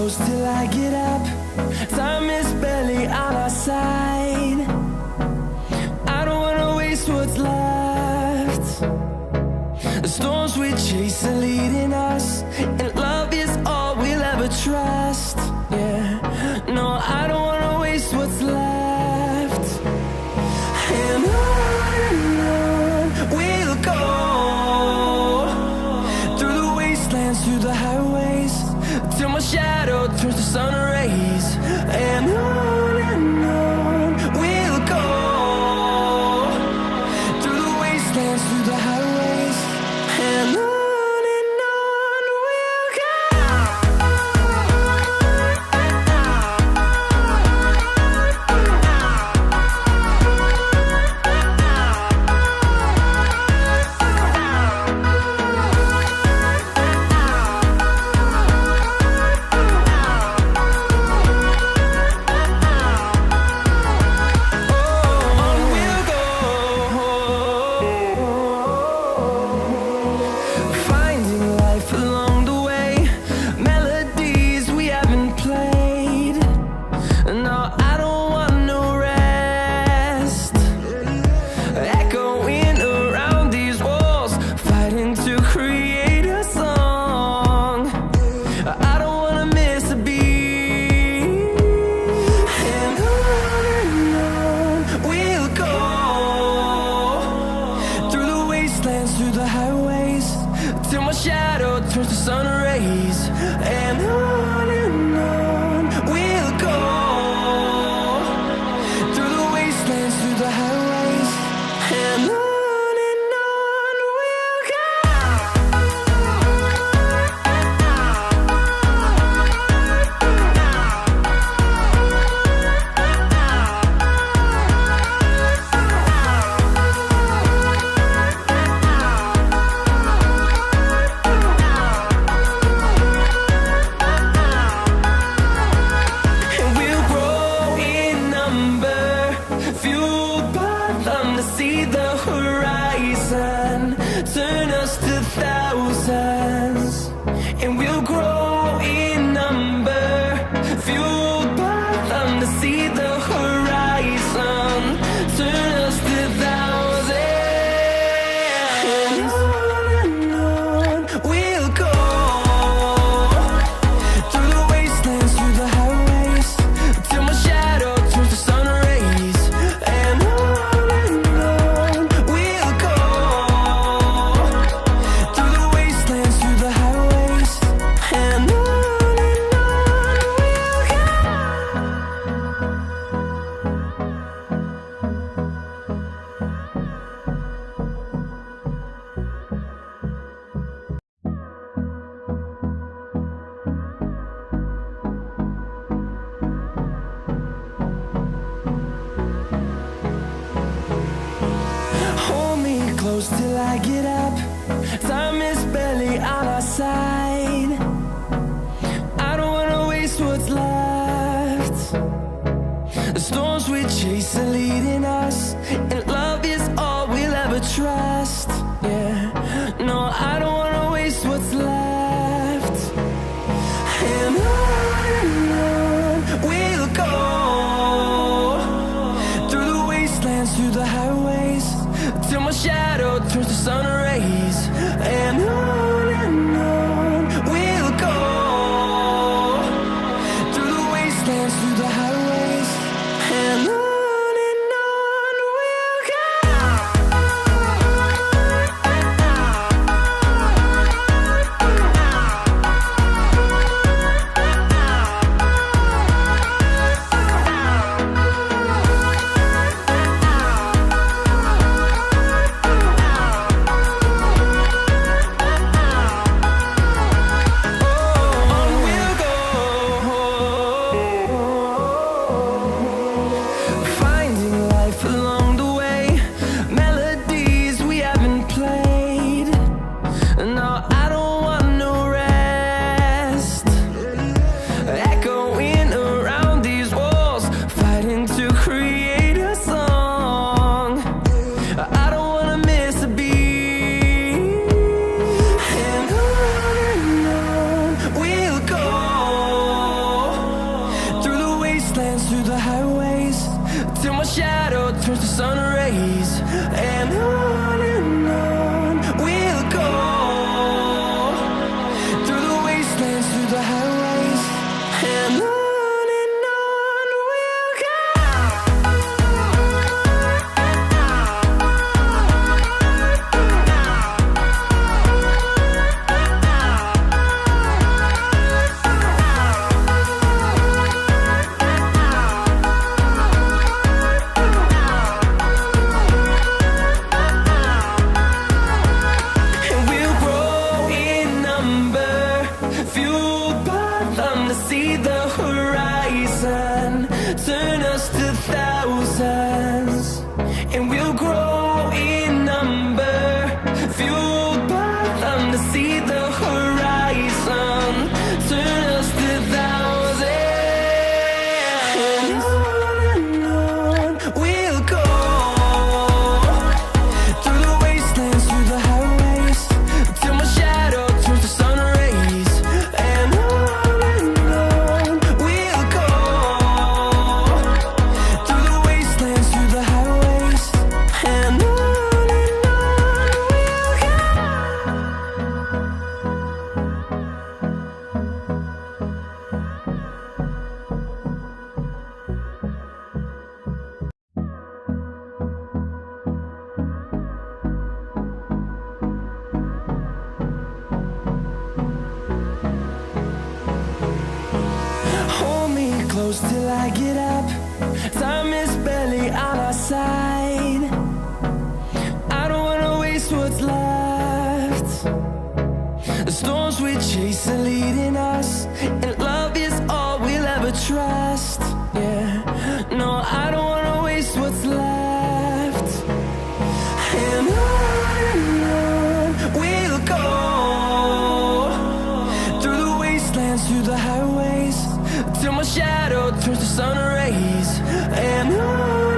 close till I get up. Time is barely on our side. I don't wanna waste what's left. The storms we chase are leading us, and love is all we'll ever trust. Yeah, no, I don't wanna waste what's left. And on we'll go, through the wastelands, through the highways, till my shadow turns to sun rays. And on we'll go, through the wastelands, through the highways, and on we'll go. Through the highways, till my shadow turns to sun rays. And on we'll go, through the wastelands, through the highways, and on we'll go. Turn us to thousands, and we'll grow in number, fueled by them to see the horizon. Turn us to thousands, and on we'll go, through the wastelands, through the highways, till my shadow turns to sun rays. And on we'll go, through the wastelands, through the highways, and on we'll go. Hold me close till I get up. Time is barely on our side. I don't wanna waste what's left. The storms we chase are leading us, and love is all we'll ever trust. Yeah, no, I don't wanna waste what's left. And on we'll go, through the wastelands, through the highways, till my shadow turns to sun rays. And on we'll go, through the wastelands, through the highways, and on we'll go. my shadow turns to sun rays. And on we'll go, through the wastelands, through the highways, and on we'll go. See the horizon, turn us to thousands, and we'll grow in number, fueled by them to see the horizon, turn us to thousands, and on we'll go, through the wastelands, through the highways, till my shadow turns to sun rays, and on close till I get up. Time is barely on our side. I don't wanna waste what's left. The storms we chase are leading us, and love is all we'll ever trust. Yeah, no, I don't wanna waste what's left. And on we'll go, through the wastelands, through the highways, till my shadow turns to sun rays, and on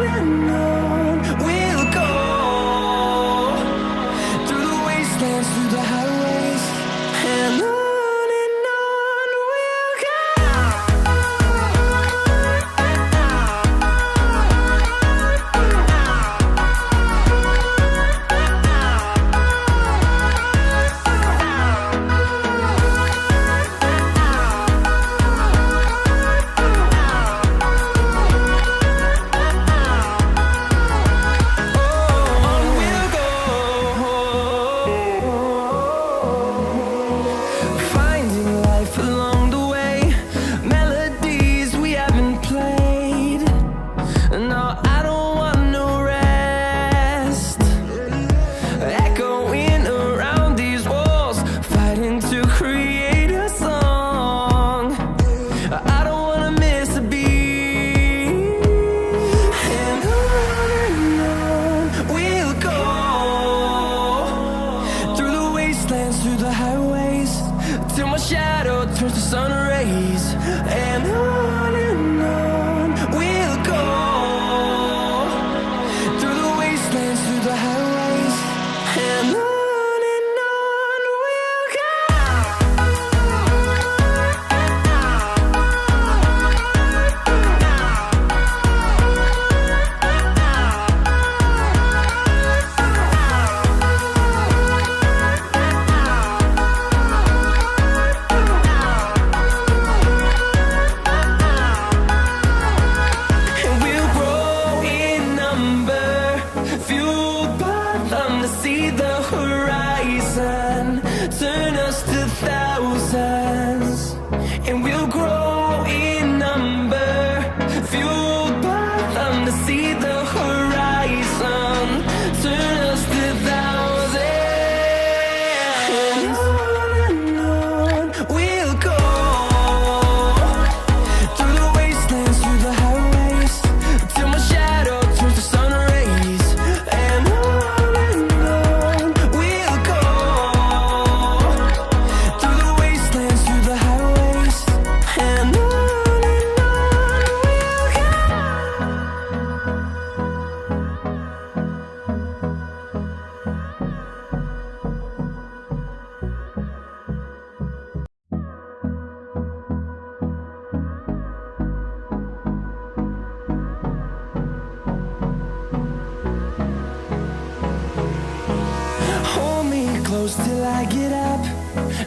close till I get up.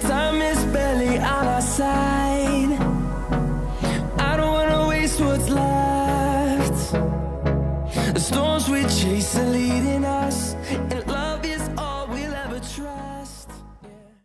Time is barely on our side. I don't wanna waste what's left. The storms we chase are leading